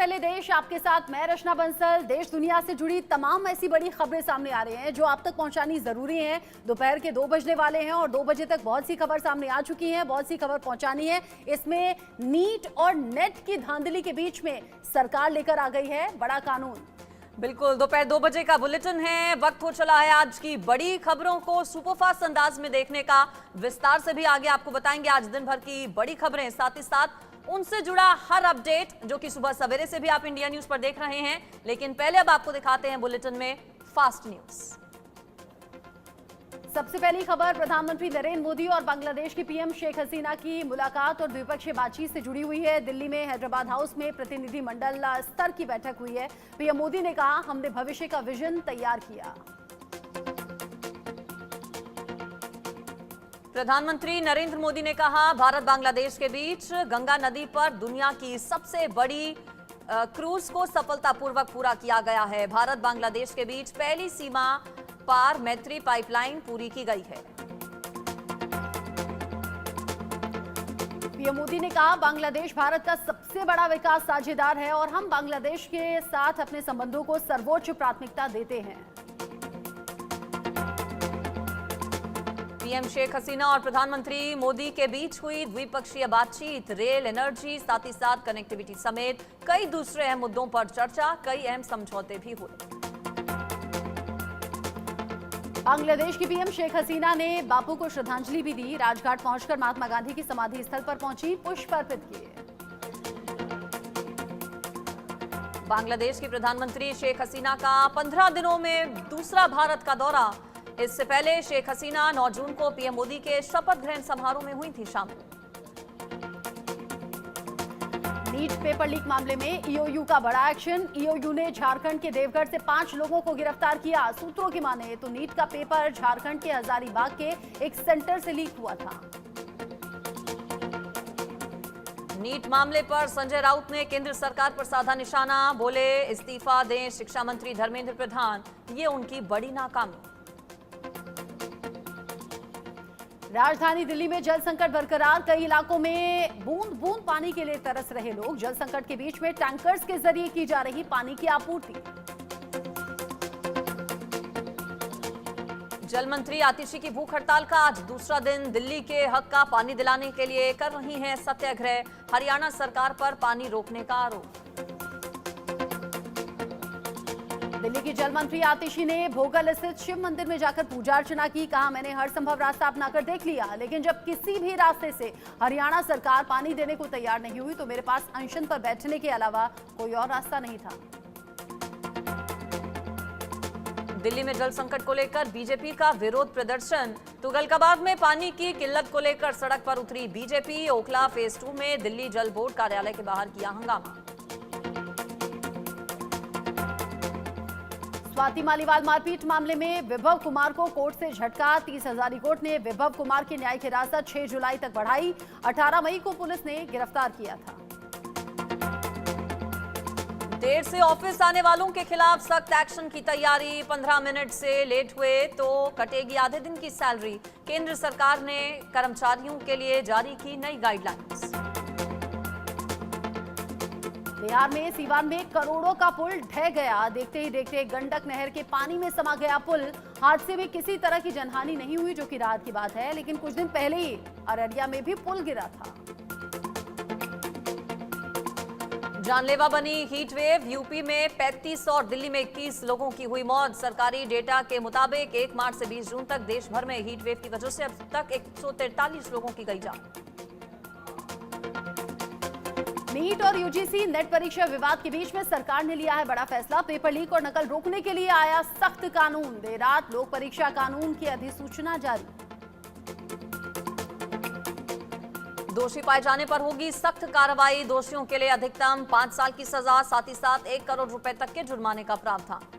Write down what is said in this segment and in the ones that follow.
पहले देश, आपके साथ मैं रचना बंसल। देश दुनिया से जुड़ी तमाम ऐसी बड़ी खबरें सामने आ रही हैं जो आप तक पहुंचानी जरूरी है। दोपहर के 2 बजने वाले हैं और 2 बजे तक बहुत सी खबर सामने आ चुकी है, बहुत सी खबर पहुंचानी है। इसमें नीट और नेट की धांधली के बीच में सरकार लेकर आ गई है बड़ा कानून। बिल्कुल, दोपहर 2 बजे का बुलेटिन है। वक्त हो चला है आज की बड़ी खबरों को सुपरफास्ट अंदाज में देखने का। विस्तार से भी आगे आपको बताएंगे आज दिन भर की बड़ी खबरें, साथ ही साथ उनसे जुड़ा हर अपडेट जो कि सुबह सवेरे से भी आप इंडिया न्यूज पर देख रहे हैं। लेकिन पहले अब आपको दिखाते हैं बुलेटिन में फास्ट न्यूज। सबसे पहली खबर प्रधानमंत्री नरेंद्र मोदी और बांग्लादेश की पीएम शेख हसीना की मुलाकात और द्विपक्षीय बातचीत से जुड़ी हुई है। दिल्ली में हैदराबाद हाउस में प्रतिनिधिमंडल स्तर की बैठक हुई है। पीएम मोदी ने कहा, हमने भविष्य का विजन तैयार किया। प्रधानमंत्री नरेंद्र मोदी ने कहा, भारत बांग्लादेश के बीच गंगा नदी पर दुनिया की सबसे बड़ी क्रूज को सफलतापूर्वक पूरा किया गया है। भारत बांग्लादेश के बीच पहली सीमा पार मैत्री पाइपलाइन पूरी की गई है। पीएम मोदी ने कहा, बांग्लादेश भारत का सबसे बड़ा विकास साझेदार है और हम बांग्लादेश के साथ अपने संबंधों को सर्वोच्च प्राथमिकता देते हैं। पीएम शेख हसीना और प्रधानमंत्री मोदी के बीच हुई द्विपक्षीय बातचीत, रेल, एनर्जी, साथ ही साथ कनेक्टिविटी समेत कई दूसरे अहम मुद्दों पर चर्चा, कई अहम समझौते भी हुए। बांग्लादेश की पीएम शेख हसीना ने बापू को श्रद्धांजलि भी दी। राजघाट पहुंचकर महात्मा गांधी की समाधि स्थल पर पहुंची, पुष्प अर्पित किए। बांग्लादेश की प्रधानमंत्री शेख हसीना का 15 दिनों में दूसरा भारत का दौरा। इससे पहले शेख हसीना 9 जून को पीएम मोदी के शपथ ग्रहण समारोह में हुई थी शामिल। नीट पेपर लीक मामले में ईओयू का बड़ा एक्शन। ईओयू ने झारखंड के देवघर से 5 लोगों को गिरफ्तार किया। सूत्रों की माने तो नीट का पेपर झारखंड के हजारीबाग के एक सेंटर से लीक हुआ था। नीट मामले पर संजय राउत ने केंद्र सरकार पर साधा निशाना। बोले, इस्तीफा दें शिक्षा मंत्री धर्मेंद्र प्रधान, ये उनकी बड़ी नाकामी। राजधानी दिल्ली में जल संकट बरकरार। कई इलाकों में बूंद बूंद पानी के लिए तरस रहे लोग। जल संकट के बीच में टैंकर्स के जरिए की जा रही पानी की आपूर्ति। जल मंत्री आतिशी की भूख हड़ताल का आज दूसरा दिन। दिल्ली के हक का पानी दिलाने के लिए कर रही हैं सत्याग्रह। हरियाणा सरकार पर पानी रोकने का आरोप। दिल्ली की जल मंत्री आतिशी ने भोगल स्थित शिव मंदिर में जाकर पूजा अर्चना की। कहा, मैंने हर संभव रास्ता अपनाकर देख लिया, लेकिन जब किसी भी रास्ते से हरियाणा सरकार पानी देने को तैयार नहीं हुई तो मेरे पास अनशन पर बैठने के अलावा कोई और रास्ता नहीं था। दिल्ली में जल संकट को लेकर बीजेपी का विरोध प्रदर्शन। तुगलकाबाद में पानी की किल्लत को लेकर सड़क पर उतरी बीजेपी। ओखला फेज 2 में दिल्ली जल बोर्ड कार्यालय के बाहर किया हंगामा। स्वाति मालीवाल मारपीट मामले में विभव कुमार को कोर्ट से झटका। 30 हजारी कोर्ट ने विभव कुमार की न्यायिक हिरासत 6 जुलाई तक बढ़ाई। 18 मई को पुलिस ने गिरफ्तार किया था। देर से ऑफिस आने वालों के खिलाफ सख्त एक्शन की तैयारी। 15 मिनट से लेट हुए तो कटेगी आधे दिन की सैलरी। केंद्र सरकार ने कर्मचारियों के लिए जारी की नई गाइडलाइंस। बिहार में सीवान में करोड़ों का पुल ढह गया। देखते ही देखते गंडक नहर के पानी में समा गया पुल। हादसे में किसी तरह की जनहानि नहीं हुई, जो कि राहत की बात है, लेकिन कुछ दिन पहले ही अररिया में भी पुल गिरा था। जानलेवा बनी हीट वेव। यूपी में 35 और दिल्ली में 21 लोगों की हुई मौत। सरकारी डेटा के मुताबिक 1 मार्च से 20 जून तक देश भर में हीट वेव की वजह से अब तक 143 लोगों की गई जान। नीट और यूजीसी नेट परीक्षा विवाद के बीच में सरकार ने लिया है बड़ा फैसला। पेपर लीक और नकल रोकने के लिए आया सख्त कानून। देर रात लोक परीक्षा कानून की अधिसूचना जारी। दोषी पाए जाने पर होगी सख्त कार्रवाई। दोषियों के लिए अधिकतम 5 साल की सजा, साथ ही साथ 1 करोड़ रुपए तक के जुर्माने का प्रावधान।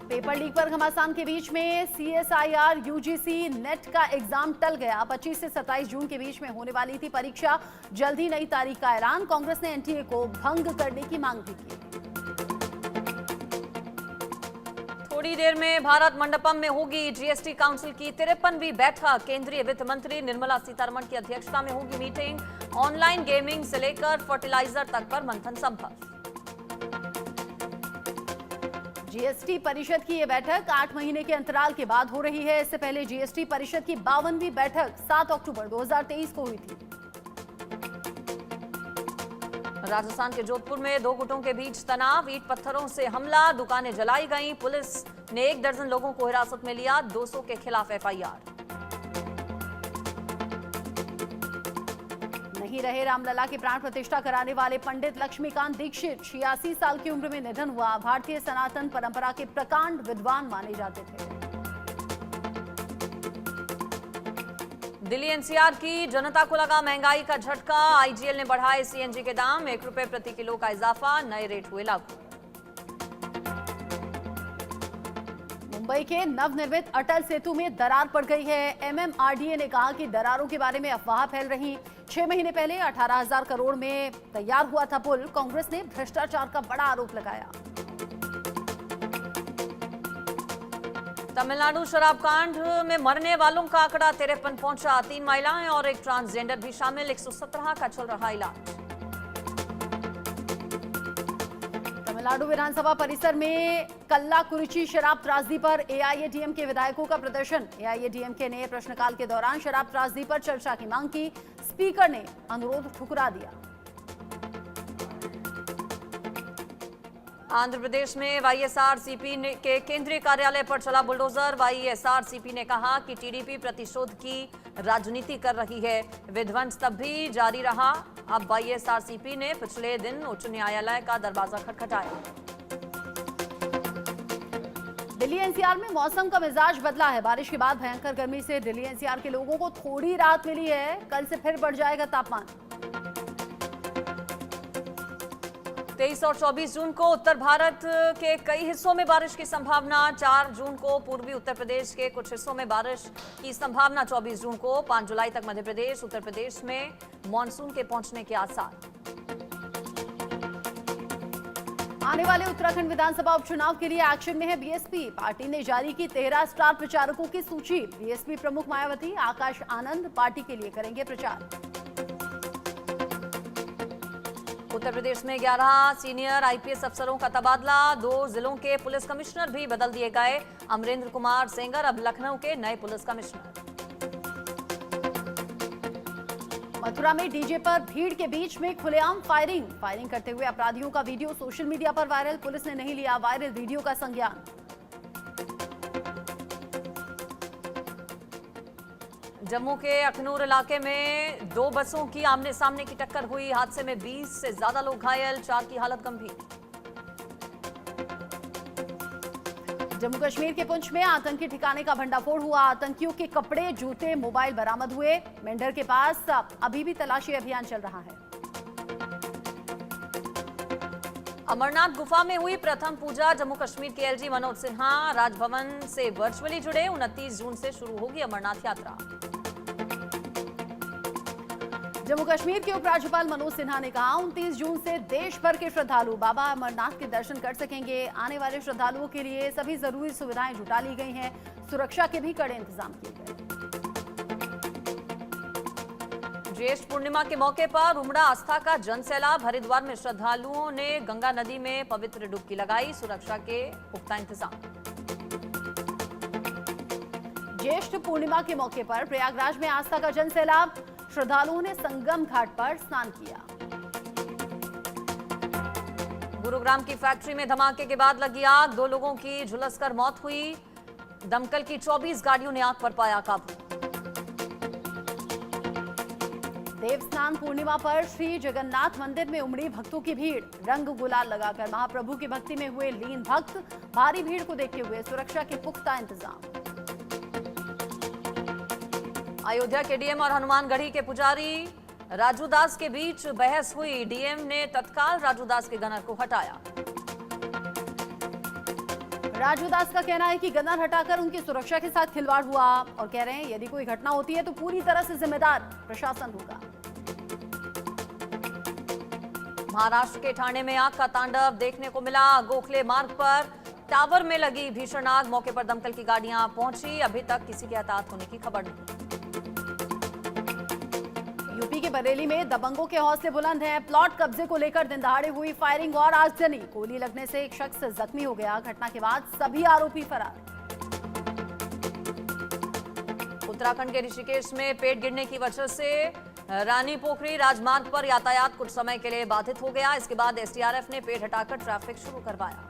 पेपर लीक पर घमासान के बीच में सीएसआईआर यूजीसी नेट का एग्जाम टल गया। 25 से 27 जून के बीच में होने वाली थी परीक्षा। जल्द ही नई तारीख का ऐलान। कांग्रेस ने एनटीए को भंग करने की मांग भी की। थोड़ी देर में भारत मंडपम में होगी जीएसटी काउंसिल की 53वीं बैठक। केंद्रीय वित्त मंत्री निर्मला सीतारमण की अध्यक्षता में होगी मीटिंग। ऑनलाइन गेमिंग से लेकर फर्टिलाइजर तक पर मंथन संभव। जीएसटी परिषद की ये बैठक 8 महीने के अंतराल के बाद हो रही है। इससे पहले जीएसटी परिषद की 52वीं बैठक 7 अक्टूबर 2023 को हुई थी। राजस्थान के जोधपुर में दो गुटों के बीच तनाव, ईंट पत्थरों से हमला, दुकानें जलाई गईं। पुलिस ने 1 दर्जन लोगों को हिरासत में लिया, 200 के खिलाफ एफआईआर। नहीं रहे रामलला की प्राण प्रतिष्ठा कराने वाले पंडित लक्ष्मीकांत दीक्षित, 86 साल की उम्र में निधन हुआ। भारतीय सनातन परंपरा के प्रकांड विद्वान माने जाते थे। दिल्ली एनसीआर की जनता को लगा महंगाई का झटका, आईजीएल ने बढ़ाए सीएनजी के दाम, 1 रुपए प्रति किलो का इजाफा, नए रेट हुए लागू। मुंबई के नवनिर्मित अटल सेतु में दरार पड़ गई है। एमएमआरडीए ने कहा कि दरारों के बारे में अफवाह फैल रही। 6 महीने पहले 18,000 करोड़ में तैयार हुआ था पुल। कांग्रेस ने भ्रष्टाचार का बड़ा आरोप लगाया। तमिलनाडु शराब कांड में मरने वालों का आंकड़ा 53 पहुंचा, 3 महिलाएं और एक ट्रांसजेंडर भी शामिल, 117 का चल रहा इलाज। तमिलनाडु विधानसभा परिसर में कल्लाकुरिची शराब त्रासदी पर एआईएडीएमके विधायकों का प्रदर्शन। एआईएडीएमके ने प्रश्नकाल के दौरान शराब त्रासदी पर चर्चा की मांग की। स्पीकर ने अनुरोध ठुकरा दिया। आंध्र प्रदेश में वाईएसआरसीपी के केंद्रीय कार्यालय पर चला बुलडोजर। वाईएसआरसीपी ने कहा कि टीडीपी प्रतिशोध की राजनीति कर रही है। विध्वंस तब भी जारी रहा। अब वाईएसआरसीपी ने पिछले दिन उच्च न्यायालय का दरवाजा खटखटाया। दिल्ली एनसीआर में मौसम का मिजाज बदला है। बारिश के बाद भयंकर गर्मी से दिल्ली एनसीआर के लोगों को थोड़ी राहत मिली है। कल से फिर बढ़ जाएगा तापमान। 23 और 24 जून को उत्तर भारत के कई हिस्सों में बारिश की संभावना। 4 जून को पूर्वी उत्तर प्रदेश के कुछ हिस्सों में बारिश की संभावना। 24 जून को 5 जुलाई तक मध्य प्रदेश, उत्तर प्रदेश में मानसून के पहुंचने के आसार। आने वाले उत्तराखंड विधानसभा उपचुनाव के लिए एक्शन में है बीएसपी। पार्टी ने जारी की 13 स्टार प्रचारकों की सूची। बीएसपी प्रमुख मायावती, आकाश आनंद पार्टी के लिए करेंगे प्रचार। उत्तर प्रदेश में 11 सीनियर आईपीएस अफसरों का तबादला। 2 जिलों के पुलिस कमिश्नर भी बदल दिए गए। अमरेंद्र कुमार सेंगर अब लखनऊ के नए पुलिस कमिश्नर। मथुरा में डीजे पर भीड़ के बीच में खुलेआम फायरिंग करते हुए अपराधियों का वीडियो सोशल मीडिया पर वायरल। पुलिस ने नहीं लिया वायरल वीडियो का संज्ञान। जम्मू के अखनूर इलाके में 2 बसों की आमने सामने की टक्कर हुई। हादसे में 20 से ज्यादा लोग घायल, 4 की हालत गंभीर। जम्मू कश्मीर के पुंछ में आतंकी ठिकाने का भंडाफोड़ हुआ। आतंकियों के कपड़े, जूते, मोबाइल बरामद हुए। मेंढर के पास अभी भी तलाशी अभियान चल रहा है। अमरनाथ गुफा में हुई प्रथम पूजा। जम्मू कश्मीर के एलजी मनोज सिन्हा राजभवन से वर्चुअली जुड़े। 29 जून से शुरू होगी अमरनाथ यात्रा। जम्मू कश्मीर के उपराज्यपाल मनोज सिन्हा ने कहा 29 जून से देश भर के श्रद्धालु बाबा अमरनाथ के दर्शन कर सकेंगे। आने वाले श्रद्धालुओं के लिए सभी जरूरी सुविधाएं जुटा ली गई हैं। सुरक्षा के भी कड़े इंतजाम किए गए। ज्येष्ठ पूर्णिमा के मौके पर उमड़ा आस्था का जनसैलाब। हरिद्वार में श्रद्धालुओं ने गंगा नदी में पवित्र डुबकी लगाई। सुरक्षा के पुख्ता इंतजाम। ज्येष्ठ पूर्णिमा के मौके पर प्रयागराज में आस्था का जनसैलाब। श्रद्धालुओं ने संगम घाट पर स्नान किया। गुरुग्राम की फैक्ट्री में धमाके के बाद लगी आग। 2 लोगों की झुलसकर मौत हुई। दमकल की 24 गाड़ियों ने आग पर पाया काबू। देवस्नान पूर्णिमा पर श्री जगन्नाथ मंदिर में उमड़ी भक्तों की भीड़। रंग गुलाल लगाकर महाप्रभु की भक्ति में हुए लीन भक्त। भारी भीड़ को देखते हुए सुरक्षा के पुख्ता इंतजाम। अयोध्या के डीएम और हनुमानगढ़ी के पुजारी राजू दास के बीच बहस हुई। डीएम ने तत्काल राजू दास के गनर को हटाया। राजू दास का कहना है कि गनर हटाकर उनकी सुरक्षा के साथ खिलवाड़ हुआ और कह रहे हैं यदि कोई घटना होती है तो पूरी तरह से जिम्मेदार प्रशासन होगा। महाराष्ट्र के ठाणे में आग का तांडव देखने को मिला। गोखले मार्ग पर टावर में लगी भीषण आग। मौके पर दमकल की गाड़ियां पहुंची। अभी तक किसी के हताहत होने की खबर नहीं। यूपी के बरेली में दबंगों के हौसले बुलंद हैं। प्लॉट कब्जे को लेकर दिन दहाड़े हुई फायरिंग और आगजनी। गोली लगने से एक शख्स जख्मी हो गया। घटना के बाद सभी आरोपी फरार। उत्तराखंड के ऋषिकेश में पेड़ गिरने की वजह से रानी पोखरी राजमार्ग पर यातायात कुछ समय के लिए बाधित हो गया। इसके बाद एसडीआरएफ ने पेड़ हटाकर ट्रैफिक शुरू करवाया।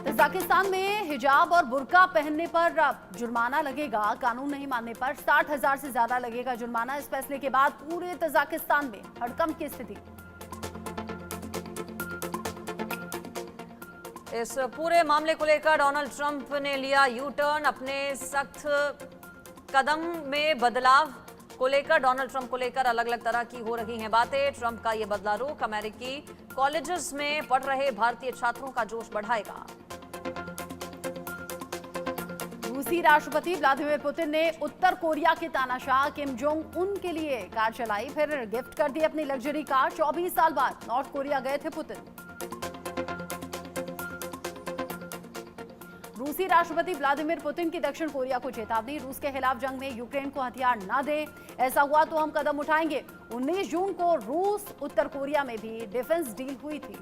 तजाकिस्तान में हिजाब और बुर्का पहनने पर जुर्माना लगेगा। कानून नहीं मानने पर 60,000 से ज्यादा लगेगा जुर्माना। इस फैसले के बाद पूरे तजाकिस्तान में हड़कंप की स्थिति। इस पूरे मामले को लेकर डोनाल्ड ट्रंप ने लिया यू टर्न। अपने सख्त कदम में बदलाव को लेकर डोनाल्ड ट्रंप को लेकर अलग अलग तरह की हो रही हैं बातें। ट्रंप का ये बदला रुख अमेरिकी कॉलेजेस में पढ़ रहे भारतीय छात्रों का जोश बढ़ाएगा। रूसी राष्ट्रपति व्लादिमीर पुतिन ने उत्तर कोरिया के तानाशाह किम जोंग उन के लिए कार चलाई, फिर गिफ्ट कर दी अपनी लग्जरी कार। 24 साल बाद नॉर्थ कोरिया गए थे पुतिन। रूसी राष्ट्रपति व्लादिमीर पुतिन की दक्षिण कोरिया को चेतावनी। रूस के खिलाफ जंग में यूक्रेन को हथियार न दें, ऐसा हुआ तो हम कदम उठाएंगे। 19 जून को रूस उत्तर कोरिया में भी डिफेंस डील हुई थी।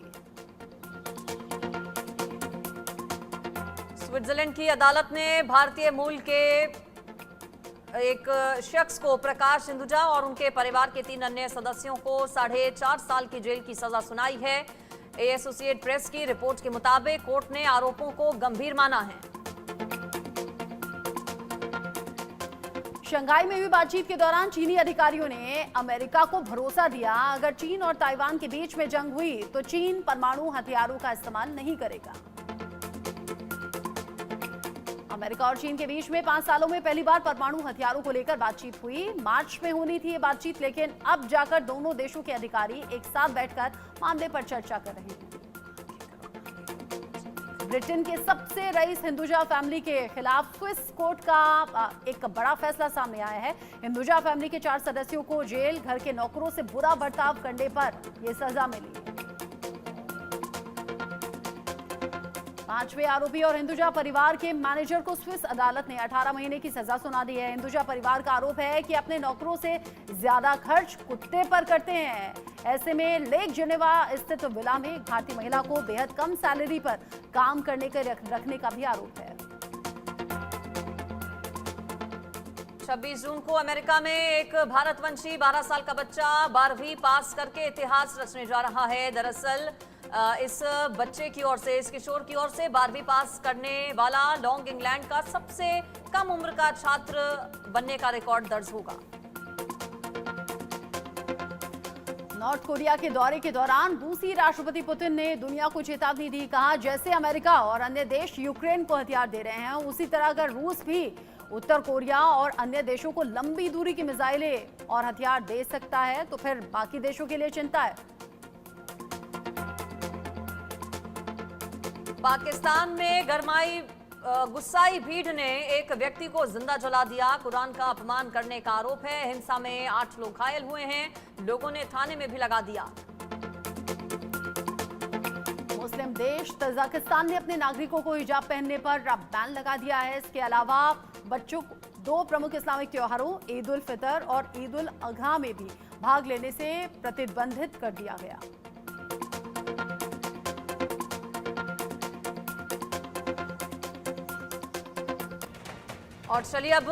स्विट्जरलैंड की अदालत ने भारतीय मूल के एक शख्स को प्रकाश हिंदुजा और उनके परिवार के 3 अन्य सदस्यों को 4.5 साल की जेल की सजा सुनाई है। एसोसिएट प्रेस की रिपोर्ट के मुताबिक कोर्ट ने आरोपों को गंभीर माना है। शंघाई में हुई बातचीत के दौरान चीनी अधिकारियों ने अमेरिका को भरोसा दिया, अगर चीन और ताइवान के बीच में जंग हुई तो चीन परमाणु हथियारों का इस्तेमाल नहीं करेगा। अमेरिका और चीन के बीच में 5 सालों में पहली बार परमाणु हथियारों को लेकर बातचीत हुई। मार्च में होनी थी ये बातचीत, लेकिन अब जाकर दोनों देशों के अधिकारी एक साथ बैठकर मामले पर चर्चा कर रहे हैं। ब्रिटेन के सबसे रईस हिंदुजा फैमिली के खिलाफ स्विस कोर्ट का एक बड़ा फैसला सामने आया है। हिंदुजा फैमिली के 4 सदस्यों को जेल, घर के नौकरों से बुरा बर्ताव करने पर यह सजा मिली। 5वें आरोपी और हिंदुजा परिवार के मैनेजर को स्विस अदालत ने 18 महीने की सजा सुना दी है। हिंदुजा परिवार का आरोप है कि अपने नौकरों से ज्यादा खर्च कुत्ते पर करते हैं। ऐसे में लेक जेनेवा स्थित विला में एक भारतीय महिला को बेहद कम सैलरी पर काम करने के रखने का भी आरोप है। 26 जून को अमेरिका में एक भारतवंशी 12 साल का बच्चा 12वीं पास करके इतिहास रचने जा रहा है। दरअसल इस बच्चे की ओर से, इस किशोर की ओर से 12वीं पास करने वाला लॉन्ग इंग्लैंड का सबसे कम उम्र का छात्र बनने का रिकॉर्ड दर्ज होगा। नॉर्थ कोरिया के दौरे के दौरान रूसी राष्ट्रपति पुतिन ने दुनिया को चेतावनी दी। कहा, जैसे अमेरिका और अन्य देश यूक्रेन को हथियार दे रहे हैं, उसी तरह अगर रूस भी उत्तर कोरिया और अन्य देशों को लंबी दूरी की मिसाइलें और हथियार दे सकता है तो फिर बाकी देशों के लिए चिंता है। पाकिस्तान में गरमाई गुस्साई भीड़ ने एक व्यक्ति को जिंदा जला दिया। कुरान का अपमान करने का आरोप है। हिंसा में 8 लोग घायल हुए हैं। लोगों ने थाने में भी लगा दिया। मुस्लिम देश तजाकिस्तान ने अपने नागरिकों को हिजाब पहनने पर बैन लगा दिया है। इसके अलावा बच्चों को 2 प्रमुख इस्लामिक त्योहारों ईद उल फितर और ईद उल अजहा में भी भाग लेने से प्रतिबंधित कर दिया गया। और चलिए अब